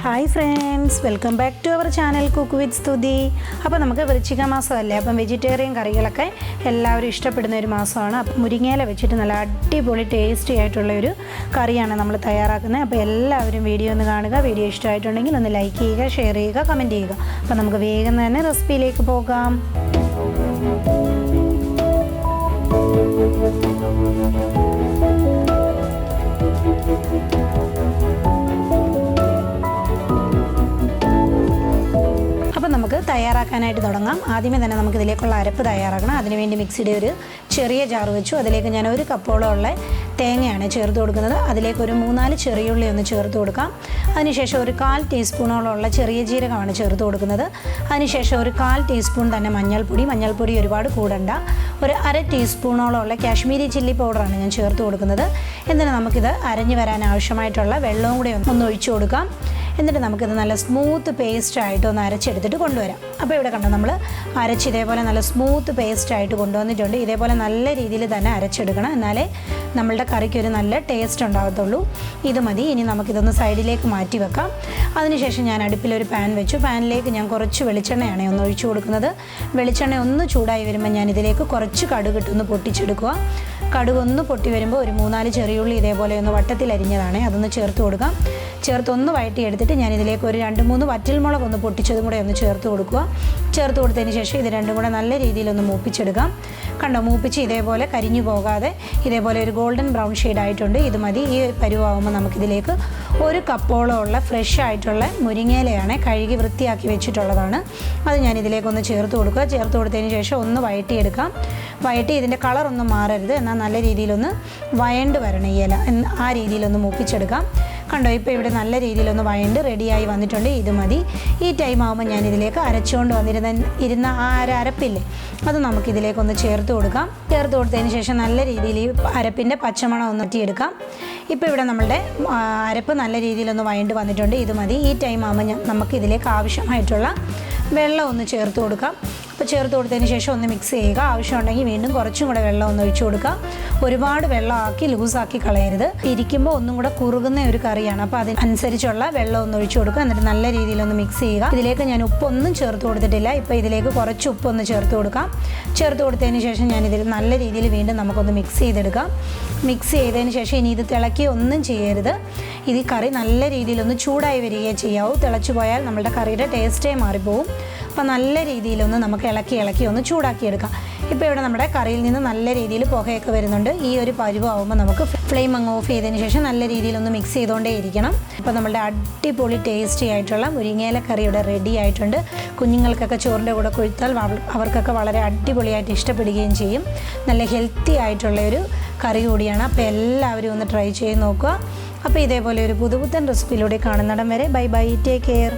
Hi friends, welcome back to our channel cook with Stuthi. അപ്പോൾ നമുക്ക് വൃശ്ചിക മാസമല്ലേ, അപ്പം വെജിറ്റേറിയൻ കറികളൊക്കെ എല്ലാവരും ഇഷ്ടപ്പെടുന്ന ഒരു മാസമാണ്. അപ്പം മുരിങ്ങയില വെച്ചിട്ട് നല്ല അടിപൊളി ടേസ്റ്റി ആയിട്ടുള്ള ഒരു കറിയാണ് നമ്മൾ തയ്യാറാക്കുന്നത്. അപ്പോൾ എല്ലാവരും വീഡിയോ ഒന്ന് കാണുക. വീഡിയോ ഇഷ്ടമായിട്ടുണ്ടെങ്കിൽ ഒന്ന് ലൈക്ക് ചെയ്യുക, ഷെയർ ചെയ്യുക, കമൻറ്റ് ചെയ്യുക. അപ്പോൾ നമുക്ക് വേഗം തന്നെ റെസിപ്പിയിലേക്ക് പോകാം. നമുക്ക് തയ്യാറാക്കാനായിട്ട് തുടങ്ങാം. ആദ്യമേ തന്നെ നമുക്ക് ഇതിലേക്കുള്ള അരപ്പ് തയ്യാറാക്കണം. അതിനുവേണ്ടി മിക്സിയുടെ ഒരു ചെറിയ ജാർ വെച്ചു. അതിലേക്ക് ഞാൻ 1 കപ്പോളം ഉള്ള തേങ്ങയാണ് ചേർത്ത് കൊടുക്കുന്നത്. അതിലേക്ക് ഒരു 3-4 ചെറിയുള്ളി ഒന്ന് ചേർത്ത് കൊടുക്കാം. അതിനുശേഷം ഒരു 1/4 ടീസ്പൂണോളം ഉള്ള ചെറിയ ജീരകമാണ് ചേർത്ത് കൊടുക്കുന്നത്. അതിനുശേഷം ഒരു 1/4 ടീസ്പൂൺ തന്നെ മഞ്ഞൾപ്പൊടി ഒരുപാട് കൂടണ്ട. ഒരു 1/2 ടീസ്പൂണോളം ഉള്ള കാശ്മീരി ചില്ലി പൗഡറാണ് ഞാൻ ചേർത്ത് കൊടുക്കുന്നത്. എന്നിട്ട് നമുക്കിത് അരഞ്ഞു വരാൻ ആവശ്യമായിട്ടുള്ള വെള്ളവും കൂടി ഒന്ന് ഒഴിച്ചു കൊടുക്കാം. എന്നിട്ട് നമുക്കിത് നല്ല സ്മൂത്ത് പേസ്റ്റായിട്ട് ഒന്ന് അരച്ചെടുത്തിട്ട് കൊണ്ടുവരാം. അപ്പോൾ ഇവിടെ കണ്ടോ, നമ്മൾ അരച്ച് ഇതേപോലെ നല്ല സ്മൂത്ത് പേസ്റ്റായിട്ട് കൊണ്ടുവന്നിട്ടുണ്ട്. ഇതേപോലെ നല്ല രീതിയിൽ തന്നെ അരച്ചെടുക്കണം, എന്നാലേ നമ്മളുടെ കറിക്ക് ഒരു നല്ല ടേസ്റ്റ് ഉണ്ടാകത്തുള്ളൂ. ഇത് മതി. ഇനി നമുക്കിതൊന്ന് സൈഡിലേക്ക് മാറ്റി വെക്കാം. അതിനുശേഷം ഞാൻ അടുപ്പിലൊരു പാൻ വെച്ചു. പാനിലേക്ക് ഞാൻ കുറച്ച് വെളിച്ചെണ്ണയാണ് ഒന്ന് ഒഴിച്ചു കൊടുക്കുന്നത്. വെളിച്ചെണ്ണ ഒന്ന് ചൂടായി വരുമ്പോൾ ഞാൻ ഇതിലേക്ക് കുറച്ച് കടുകിട്ടൊന്ന് പൊട്ടിച്ചെടുക്കുക. കടുകൊന്ന് പൊട്ടി വരുമ്പോൾ ഒരു 3-4 ചെറിയുള്ളി ഇതേപോലെ ഒന്ന് വട്ടത്തിൽ അരിഞ്ഞതാണ്, അതൊന്ന് ചേർത്ത് കൊടുക്കാം. ചേർത്തൊന്ന് വഴറ്റിയെടുത്തിട്ട് ഞാൻ ഇതിലേക്ക് ഒരു 2-3 വറ്റൽമുളക് ഒന്ന് പൊട്ടിച്ചതും കൂടെ ഒന്ന് ചേർത്ത് കൊടുക്കുക. ചേർത്ത് കൊടുത്തതിന് ശേഷം ഇത് രണ്ടും കൂടെ നല്ല രീതിയിലൊന്ന് മൂപ്പിച്ചെടുക്കാം. കണ്ടോ, മൂപ്പിച്ച് ഇതേപോലെ കരിഞ്ഞു പോകാതെ ഇതേപോലെ ഒരു ഗോൾഡൻ ബ്രൗൺ ഷെയ്ഡ് ആയിട്ടുണ്ട്. ഇത് മതി. ഈ പരുവാകുമ്പോൾ നമുക്കിതിലേക്ക് 1 കപ്പോളം ഉള്ള ഫ്രഷ് ആയിട്ടുള്ള മുരിങ്ങയിലയാണ്, കഴുകി വൃത്തിയാക്കി വെച്ചിട്ടുള്ളതാണ്. അത് ഞാൻ ഇതിലേക്കൊന്ന് ചേർത്ത് കൊടുക്കുക. ചേർത്ത് കൊടുത്തതിന് ശേഷം ഒന്ന് വഴറ്റിയെടുക്കാം. വഴറ്റി ഇതിൻ്റെ കളറൊന്നും മാറരുത്, എന്നാൽ നല്ല രീതിയിലൊന്ന് വഴണ്ട് വരണം ഈ ഇല, ആ രീതിയിലൊന്ന് മൂപ്പിച്ചെടുക്കാം. കണ്ടോ, ഇപ്പോൾ ഇവിടെ നല്ല രീതിയിലൊന്ന് വഴണ്ട് റെഡിയായി വന്നിട്ടുണ്ട്. ഇത് മതി. ഈ ടൈം ആകുമ്പോൾ ഞാൻ ഇതിലേക്ക് അരച്ചുകൊണ്ട് ഇരുന്ന ആ അരപ്പില്ലേ, അത് നമുക്കിതിലേക്കൊന്ന് ചേർത്ത് കൊടുക്കാം. ചേർത്ത് കൊടുത്തതിന് ശേഷം നല്ല രീതിയിൽ ഈ അരപ്പിൻ്റെ പച്ചമണം ഒന്ന് മാറ്റിയെടുക്കാം. ഇപ്പോൾ ഇവിടെ നമ്മളുടെ അരപ്പ് നല്ല രീതിയിലൊന്ന് വഴണ്ട് വന്നിട്ടുണ്ട്. ഇത് മതി. ഈ ടൈം ആകുമ്പോൾ നമുക്കിതിലേക്ക് ആവശ്യമായിട്ടുള്ള വെള്ളം ഒന്ന് ചേർത്ത് കൊടുക്കാം. അപ്പോൾ ചേർത്ത് കൊടുത്തതിന് ശേഷം ഒന്ന് മിക്സ് ചെയ്യുക. ആവശ്യമുണ്ടെങ്കിൽ വീണ്ടും കുറച്ചും കൂടെ വെള്ളം ഒന്ന് ഒഴിച്ചു കൊടുക്കുക. ഒരുപാട് വെള്ളമാക്കി ലൂസാക്കി കളയരുത്. ഇരിക്കുമ്പോൾ ഒന്നും കൂടെ കുറുകുന്ന ഒരു കറിയാണ്, അപ്പോൾ അതിനനുസരിച്ചുള്ള വെള്ളം ഒന്ന് ഒഴിച്ചു കൊടുക്കുക. എന്നിട്ട് നല്ല രീതിയിലൊന്ന് മിക്സ് ചെയ്യുക. ഇതിലേക്ക് ഞാൻ ഉപ്പൊന്നും ചേർത്ത് കൊടുത്തിട്ടില്ല. ഇപ്പോൾ ഇതിലേക്ക് കുറച്ച് ഉപ്പൊന്ന് ചേർത്ത് കൊടുക്കാം. ചേർത്ത് കൊടുത്തതിന് ശേഷം ഞാൻ ഇതിൽ നല്ല രീതിയിൽ വീണ്ടും നമുക്കൊന്ന് മിക്സ് ചെയ്തെടുക്കാം. മിക്സ് ചെയ്തതിന് ശേഷം ഇനി ഇത് തിളക്കി ഒന്നും ചെയ്യരുത്. ഇത് കറി നല്ല രീതിയിലൊന്ന് ചൂടായി വരികയേ ചെയ്യാവൂ. തിളച്ചു പോയാൽ നമ്മുടെ കറിയുടെ ടേസ്റ്റേ മാറിപ്പോവും. അപ്പോൾ നല്ല രീതിയിലൊന്ന് നമുക്ക് ഇളക്കി ഒന്ന് ചൂടാക്കിയെടുക്കാം. ഇപ്പോൾ ഇവിടെ നമ്മുടെ കറിയിൽ നിന്ന് നല്ല രീതിയിൽ പുകയൊക്കെ വരുന്നുണ്ട്. ഈ ഒരു പരുവാകുമ്പോൾ നമുക്ക് ഫ്ലെയിം അങ്ങ് ഓഫ് ചെയ്തതിന് ശേഷം നല്ല രീതിയിലൊന്ന് മിക്സ് ചെയ്തുകൊണ്ടേ ഇരിക്കണം. അപ്പോൾ നമ്മുടെ അടിപൊളി ടേസ്റ്റി ആയിട്ടുള്ള മുരിങ്ങയില കറി ഇവിടെ റെഡി ആയിട്ടുണ്ട്. കുഞ്ഞുങ്ങൾക്കൊക്കെ ചോറിൻ്റെ കൂടെ കൊടുത്താൽ അവർക്കൊക്കെ വളരെ അടിപൊളിയായിട്ട് ഇഷ്ടപ്പെടുകയും ചെയ്യും. നല്ല ഹെൽത്തി ആയിട്ടുള്ള ഒരു കറി കൂടിയാണ്. അപ്പോൾ എല്ലാവരും ഒന്ന് ട്രൈ ചെയ്ത് നോക്കുക. അപ്പോൾ ഇതേപോലെ ഒരു പുതുപുത്തൻ റെസിപ്പിയിലൂടെ കാണുന്നിടം വരെ ബൈ ബൈ, ടേക്ക് കെയർ.